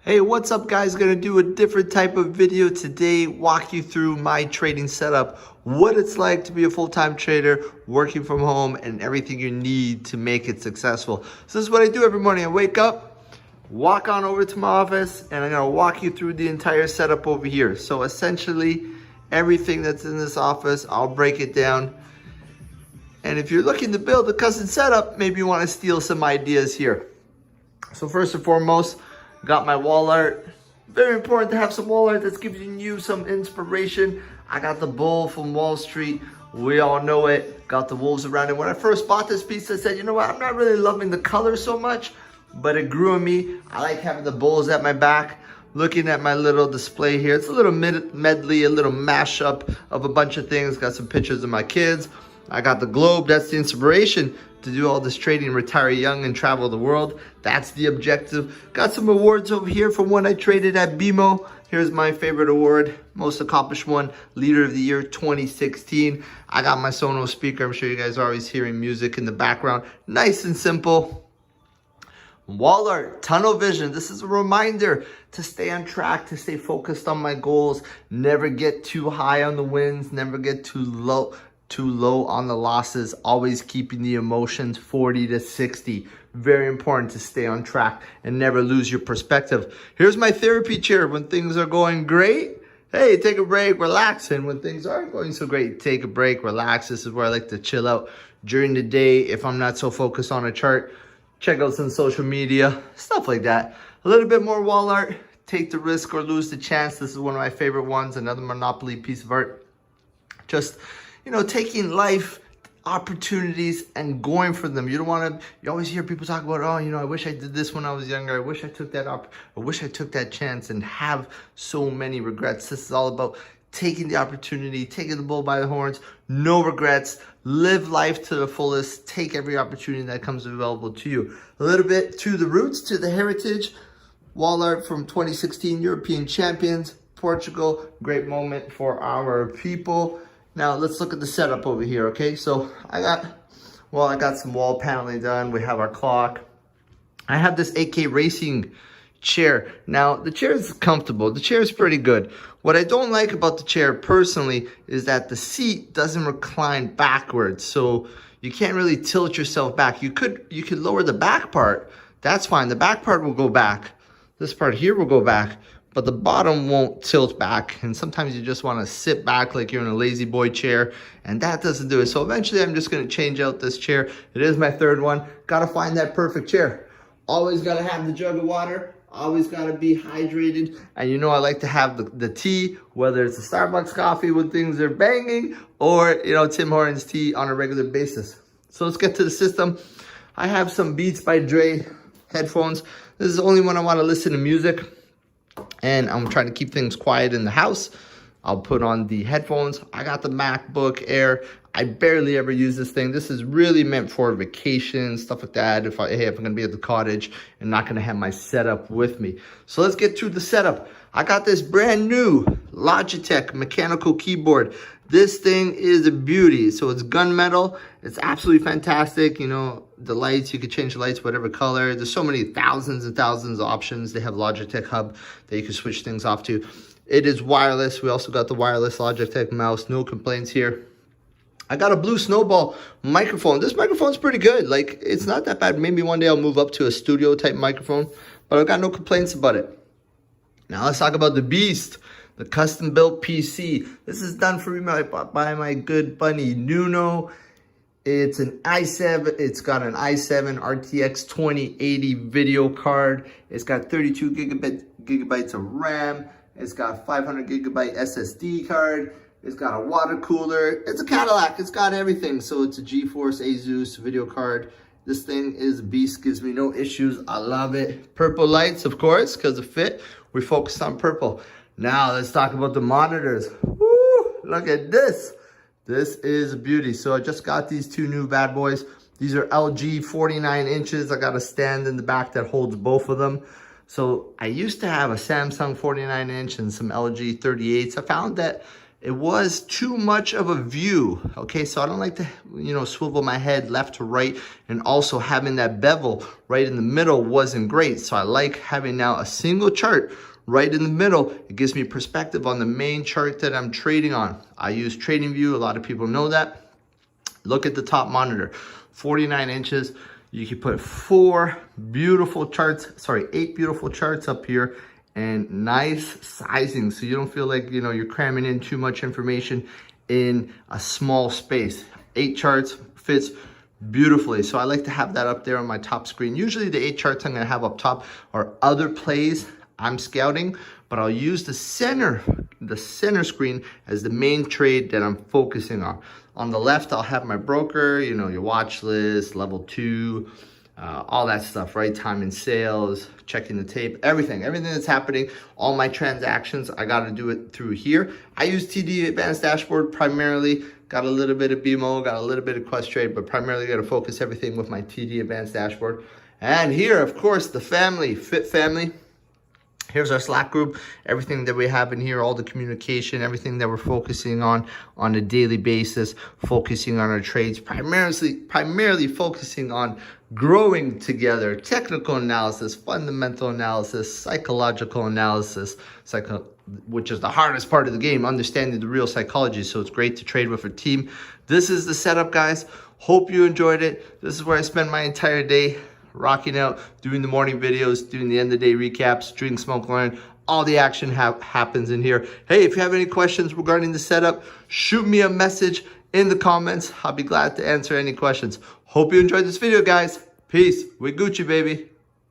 Hey, what's up guys? Gonna do a different type of video today, walk you through my trading setup, what it's like to be a full-time trader, working from home, and everything you need to make it successful. So this is what I do every morning. I wake up, walk on over to my office, and I'm gonna walk you through the entire setup over here. So essentially, everything that's in this office, I'll break it down. And if you're looking to build a custom setup, maybe you wanna steal some ideas here. So first and foremost, got my wall art. Very important to have some wall art that's giving you some inspiration. I got the bull from Wall Street. We all know it. Got the wolves around it. When I first bought this piece, I said, you know what? I'm not really loving the color so much, but it grew on me. I like having the bulls at my back. Looking at my little display here, it's a little medley, a little mashup of a bunch of things. Got some pictures of my kids. I got the globe. That's the inspiration to do all this trading, retire young and travel the world. That's the objective. Got some awards over here from when I traded at BMO. Here's my favorite award, most accomplished one, Leader of the Year 2016. I got my Sonos speaker. I'm sure you guys are always hearing music in the background. Nice and simple. Wall art, tunnel vision. This is a reminder to stay on track, to stay focused on my goals. Never get too high on the wins, never get too low on the losses. Always keeping the emotions 40 to 60. Very important to stay on track and never lose your perspective. Here's my therapy chair. When things are going great, hey, take a break, relax. And when things aren't going so great, take a break, relax. This is where I like to chill out during the day. If I'm not so focused on a chart, check out some social media, stuff like that. A little bit more wall art. Take the risk or lose the chance. This is one of my favorite ones. Another Monopoly piece of art. Just, you know, taking life opportunities and going for them. You don't want to, you always hear people talk about, oh, you know, I wish I did this when I was younger. I wish I took that up. I wish I took that chance, and have so many regrets. This is all about taking the opportunity, taking the bull by the horns, no regrets, live life to the fullest, take every opportunity that comes available to you. A little bit to the roots, to the heritage. Wall art from 2016 European Champions, Portugal. Great moment for our people. Now let's look at the setup over here, okay? So I got some wall paneling done. We have our clock. I have this AK Racing chair. Now the chair is comfortable. The chair is pretty good. What I don't like about the chair personally is that the seat doesn't recline backwards. So you can't really tilt yourself back. You could lower the back part. That's fine. The back part will go back. This part here will go back, but the bottom won't tilt back. And sometimes you just want to sit back like you're in a lazy boy chair, and that doesn't do it. So eventually I'm just going to change out this chair. It is my third one. Got to find that perfect chair. Always got to have the jug of water. Always got to be hydrated. And you know I like to have the tea, whether it's a Starbucks coffee when things are banging, or, you know, Tim Hortons tea on a regular basis. So let's get to the system. I have some Beats by Dre headphones. This is the only one I want to listen to music. And I'm trying to keep things quiet in the house. I'll put on the headphones. I got the MacBook Air. I barely ever use this thing. This is really meant for vacation, stuff like that. If I'm gonna be at the cottage and not gonna have my setup with me. So let's get to the setup. I got this brand new Logitech mechanical keyboard. This thing is a beauty. So it's gunmetal. It's absolutely fantastic. You know, the lights, you could change the lights whatever color. There's so many thousands and thousands of options. They have Logitech hub that you can switch things off to. It is wireless. We also got the wireless Logitech mouse. No complaints here. I got a Blue Snowball microphone. This microphone's pretty good. Like, it's not that bad. Maybe one day I'll move up to a studio type microphone, but I've got no complaints about it. Now let's talk about the beast, the custom built PC. This is done for me by my good buddy Nuno. It's an i7. It's got an i7 RTX 2080 video card. It's got 32 gigabytes of RAM. It's got 500 gigabyte SSD card. It's got a water cooler. It's a Cadillac. It's got everything. So it's a GeForce Asus video card. This thing is a beast. Gives me no issues. I love it. Purple lights, of course, because of fit. We focused on purple. Now let's talk about the monitors. Woo, look at this. This is a beauty. So I just got these two new bad boys. These are LG 49 inches. I got a stand in the back that holds both of them. So I used to have a Samsung 49 inch and some LG 38s. I found that it was too much of a view. Okay, so I don't like to, swivel my head left to right, and also having that bevel right in the middle wasn't great. So I like having now a single chart right in the middle. It gives me perspective on the main chart that I'm trading on. I use TradingView. A lot of people know that. Look at the top monitor, 49 inches. You can put 8 beautiful charts up here, and nice sizing, so you don't feel like you're cramming in too much information in a small space. 8 charts fits beautifully, so I like to have that up there on my top screen. Usually the 8 charts I'm going to have up top are other plays I'm scouting, but I'll use the center screen as the main trade that I'm focusing on. On the left, I'll have my broker, your watch list, level 2, all that stuff, right? Time and sales, checking the tape, everything that's happening, all my transactions, I got to do it through here. I use TD Advanced Dashboard primarily, got a little bit of BMO, got a little bit of Questrade, but primarily got to focus everything with my TD Advanced Dashboard. And here, of course, the family, Fit Family. Here's our Slack group, everything that we have in here, all the communication, everything that we're focusing on a daily basis, focusing on our trades, primarily focusing on growing together, technical analysis, fundamental analysis, psychological analysis, which is the hardest part of the game, understanding the real psychology. So it's great to trade with a team. This is the setup, guys. Hope you enjoyed it. This is where I spend my entire day, rocking out, doing the morning videos, doing the end of the day recaps, drink, smoke, learn. All the action happens in here. Hey, if you have any questions regarding the setup, shoot me a message in the comments. I'll be glad to answer any questions. Hope you enjoyed this video, guys. Peace. We Gucci, baby.